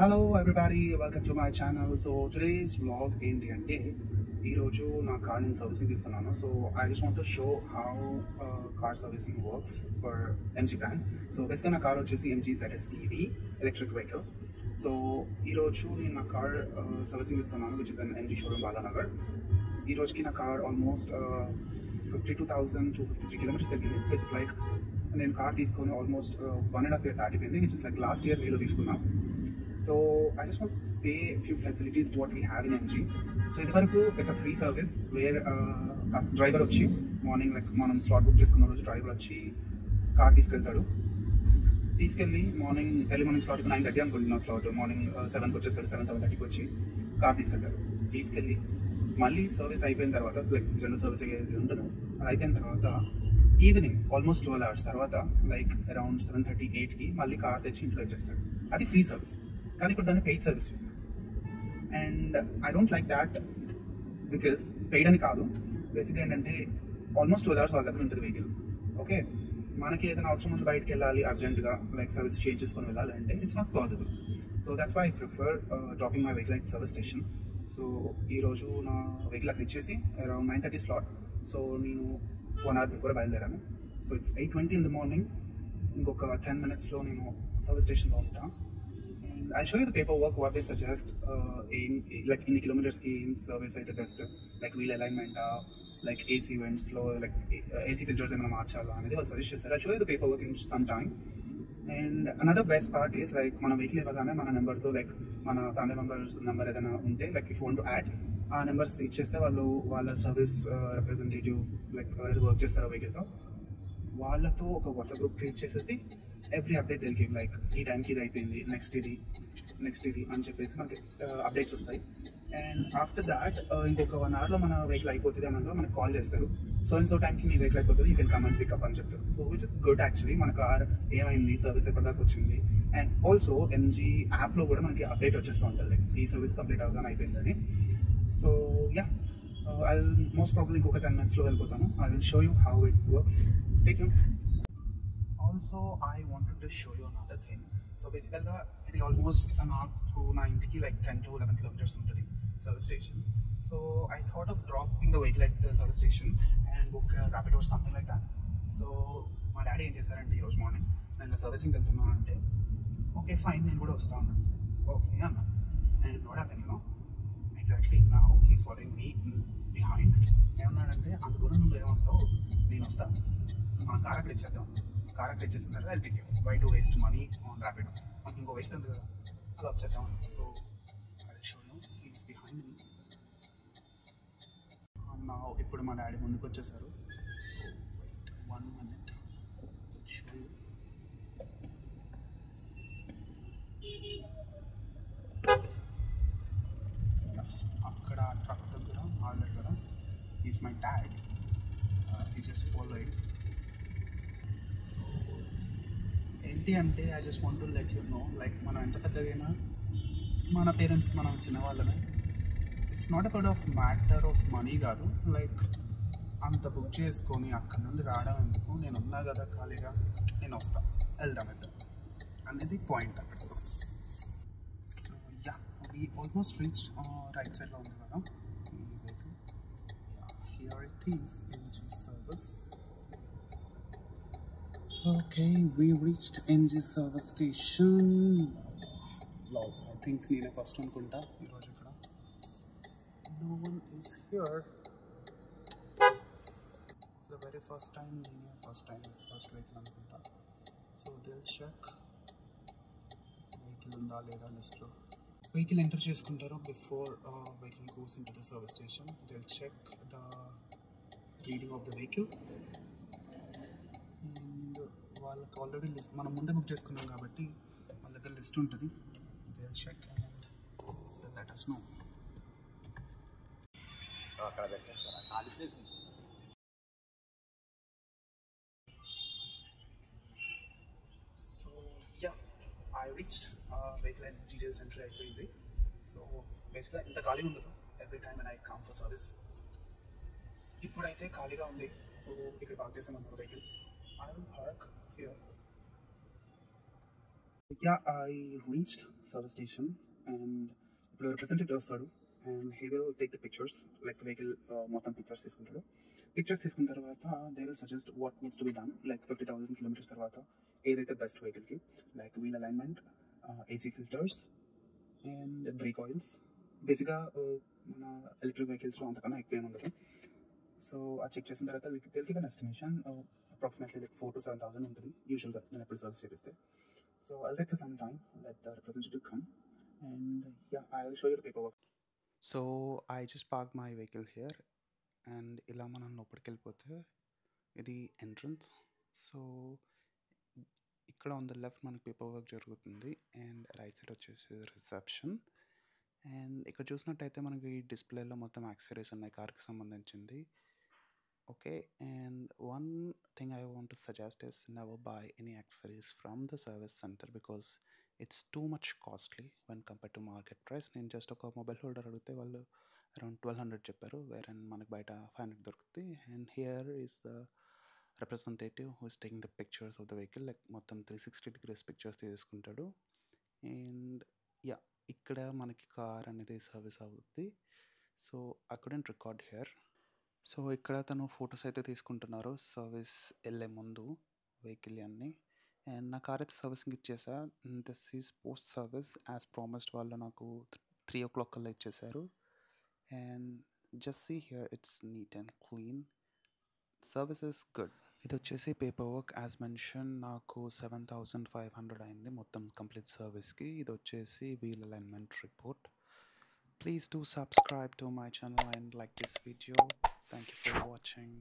Hello everybody, welcome to my channel. So today's vlog ఏంటి అంటే, ఈరోజు నా కార్ నేను సర్వీసింగ్ ఇస్తున్నాను. So I just want to show how car servicing works for MG brand. So బేసిక్గా నా car వచ్చేసి MG ZS EV electric vehicle. So ఈరోజు నేను నా కార్ సర్వీసింగ్ ఇస్తున్నాను, which is an MG showroom Balanagar. ఈ రోజుకి నా కార్ ఆల్మోస్ట్ 52,253 కిలోమీటర్స్ తగ్గింది, విచ్ ఇస్ లైక్ నేను కార్ తీసుకొని ఆల్మోస్ట్ 1.5 year దాటిపోయింది, which is like last year మేలో తీసుకున్నాను. So I just want to say a few facilities what we have in MG. So idvaraku it's a free service where driver వచ్చి morning like మనం slot book చేసుకున్న రోజు driver వచ్చి car తీసుకెళ్ళి morning early morning slot 9:30 అనుకుంటున్నా, slot morning 7కి వచ్చేస్తాడు. 7:30కి వచ్చి car తీసుకెళ్ళి మళ్ళీ సర్వీస్ అయిపోయిన తర్వాత లైక్ జనరల్ సర్వీస్ ఏది ఉంటుందో అది అయిపోయిన తర్వాత ఈవినింగ్ ఆల్మోస్ట్ 12 hours తర్వాత లైక్ అరౌండ్ 7:30, 8కి మళ్ళీ కార్ తెచ్చి ఇంట్లో ఇచ్చేస్తాడు. అది ఫ్రీ సర్వీస్. కానీ ఇప్పుడు దాన్ని పెయిడ్ సర్వీస్ చేశారు, and I don't like that. Because paid అని కాదు, బేసిక్గా ఏంటంటే ఆల్మోస్ట్ 12 hours వాళ్ళ దగ్గర ఉంటుంది వెహికల్. ఓకే, మనకి ఏదైనా అవసరం ఉంది, బయటకు వెళ్ళాలి అర్జెంట్గా, లైక్ సర్వీస్ చేంజ్ చేసుకొని వెళ్ళాలి అంటే it's not possible. So that's why I prefer dropping my vehicle at service station. So ఈరోజు నా వెహికల్ అక్కడ ఇచ్చేసి అరౌండ్ 9:30 స్లాట్. సో నేను 1 hour బిఫోర్ బయలుదేరాను. So it's 8:20 in the morning. ఇంకొక 10 minutesలో నేను సర్వీస్ స్టేషన్లో ఉంటాను. I'll show you the paperwork, what they suggest in like in kilometers scheme service అయితే best, like wheel alignment, like AC vents లో like AC filters ఏమైనా మార్చాలా అనేది వాళ్ళు సజెస్ట్ చేస్తారు. I'll show you the paperwork in some time. And another best part is like మన vehicle ఇవ్వగానే మన నెంబర్తో లైక్ మన ఫ్యామిలీ మెంబర్స్ నెంబర్ ఏదైనా ఉంటే like if want to add ఆ నెంబర్స్ ఇచ్చేస్తే వాళ్ళ సర్వీస్ రిప్రజెంటేటివ్ లైక్ ఎవరైతే వర్క్ చేస్తారో వెహికల్తో వాళ్ళతో ఒక వాట్సాప్ గ్రూప్ క్రియేట్ చేసేసి ఎవ్రీ అప్డేట్ తెలికి లైక్ ఈ టైంకి ఇది అయిపోయింది, నెక్స్ట్ ఇది అని చెప్పేసి మనకి అప్డేట్స్ వస్తాయి. అండ్ ఆఫ్టర్ దాట్ ఇంకొక 1 hourలో మన వెహికల్ అయిపోతుంది అన్నదో మనకు కాల్ చేస్తారు. సో అండ్ సో టైంకి మీ వెహికల్ అయిపోతుంది, you can come and pick up అని చెప్తారు. So which is good actually. మన కార్ ఏమైంది, సర్వీస్ ఎప్పటిదాకా వచ్చింది, అండ్ ఆల్సో ఎంజీ యాప్లో కూడా మనకి అప్డేట్ వచ్చేస్తూ ఉంటుంది లైక్ ఈ సర్వీస్ కంప్లీట్ అవగానే అయిపోయిందని. So yeah, I'll most probably ఇంకొక 10 minutesలో వెళ్ళిపోతాను. I will show you how it works. Stay tuned. Also, I wanted to show you another thing. So basically, ఇది ఆల్మోస్ట్ నాకు నా ఇంటికి like 10 to 11 kilometers ఉంటుంది service station. So I thought of dropping the vehicle at the service station and book a Rapido or something like that. So మా daddy ఏం చేశారంటే ఈరోజు morning నేను సర్వీసింగ్ వెళ్తున్నా అంటే ఓకే ఫైన్ నేను కూడా వస్తా ఉన్నాను. ఓకే అన్నా. And what happened, you know, exactly now he's following me behind. ఏమన్నాడంటే అంత దూరం నుండి ఏమొస్తావు, నేను వస్తాను, మన కార్ అక్కడ ఇచ్చేద్దాం, కార్ అక్కడ ఇచ్చేసిన తర్వాత I'll pick you, why to waste money on Rapido, మనకి ఇంకో వెహికల్ ఉంది కదా అలా వచ్చేద్దాం. So I will show you, he's behind me. నా ఇప్పుడు మా డాడీ ముందుకు వచ్చేసారు. 1 minute షో యూ. అక్కడ ట్రక్ దగ్గర వాళ్ళ దగ్గర is my dad, he just following. So ఏంటి అంటే I just want to let you know, like మనం ఎంత పెద్దగైనా మన పేరెంట్స్కి మనం చిన్నవాళ్ళమే. It's not about of matter of money కాదు, లైక్ అంత బుక్ చేసుకొని అక్కడ నుండి రావడం ఎందుకు, నేను ఉన్నా కదా ఖాళీగా, నేను వస్తా, వెళ్దాం వెళ్దాం అనేది పాయింట్ అక్కడ. So yeah, we almost reached right side లో ఉంది కదా ఈ vehicle. Here it is, MG service. Okay, we reached MG service station. I think నేనే ఫస్ట్ అనుకుంటా ఈరోజు ఇక్కడ. No one is here. The very first time first vehicle అనుకుంటా. So they'll check vehicle ఉందా లేదా లిస్ట్లో. వెహికల్ ఎంటర్ చేసుకుంటారు before vehicle goes in to the service station. They will check the reading of the vehicle. And వాళ్ళకి already list మనం ముందే book చేసుకున్నాం కాబట్టి వాళ్ళ దగ్గర లిస్ట్ ఉంటుంది. They will check and they let us know. So yeah, I reached vehicle and details entry అయిపోయింది. So బేసిక్గా ఇంత ఖాళీ ఉండదు every time and I come for service. ఇప్పుడైతే ఖాళీగా ఉంది. సో ఇక్కడ పార్క్ చేసామన్నమాట vehicle. I will park here. Yeah, I reached service station and ఇప్పుడు రిప్రజెంటేటివ్ వస్తాడు and he will take the pictures like vehicle మొత్తం పిక్చర్స్ తీసుకుంటాడు. పిక్చర్స్ తీసుకున్న తర్వాత they will suggest what needs to be done like 50,000 kilometres తర్వాత ఏదైతే best వెహికల్కి like wheel alignment, AC filters and brake oils. బేసిక్గా మన ఎలక్ట్రిక్ వెహికల్స్లో అంతకన్నా ఎక్కువ ఏమి ఉండదు. సో అది చెక్ చేసిన తర్వాత they'll give an estimation approximately like 4,000 to 7,000 ఉంటుంది యూజువల్గా నేను ఎప్పుడు సర్వీస్ చేపిస్తే. So I'll wait for some time, let the representative come, and yeah, I'll show you the paperwork. So I just parked my vehicle here, and ఇలా మనం లోపలికి వెళ్ళిపోతే ఇది ఎంట్రన్స్. సో ఇక్కడ ఆన్ ద లెఫ్ట్ మనకి paper work జరుగుతుంది and right side వచ్చేసి reception. And ఇక్కడ చూసినట్టయితే మనకి డిస్ప్లేలో మొత్తం యాక్సెసరీస్ ఉన్నాయి కార్కి సంబంధించింది. Okay, and one thing I want to suggest is never buy any accessories from the service center because it's too much costly when compared to market price. నేను జస్ట్ ఒక మొబైల్ హోల్డర్ అడిగితే వాళ్ళు around 1,200 చెప్పారు, వేరే మనకి బయట 500 దొరుకుతుంది. And here is the representative who is taking the pictures of the vehicle, like మొత్తం 360 degrees పిక్చర్స్ తీసుకుంటాడు. అండ్ యా, ఇక్కడ మనకి కార్ అనేది సర్వీస్ అవుతుంది. So I couldn't record here. So ఇక్కడ తను ఫొటోస్ అయితే తీసుకుంటున్నారు సర్వీస్ వెళ్ళే ముందు వెహికల్ అన్నీ. అండ్ నా కార్ అయితే సర్వీసింగ్ ఇచ్చేసా. This is post service as promised. వాళ్ళు నాకు 3 o'clock కల్లా ఇచ్చేసారు. And just see here it's neat and clean. Service is good. ఇది వచ్చేసి పేపర్ వర్క్ యాజ్ మెన్షన్ నాకు 7,500 అయింది మొత్తం కంప్లీట్ సర్వీస్కి. ఇది వచ్చేసి wheel alignment report. Please do subscribe to my channel and like this video. Thank you for watching.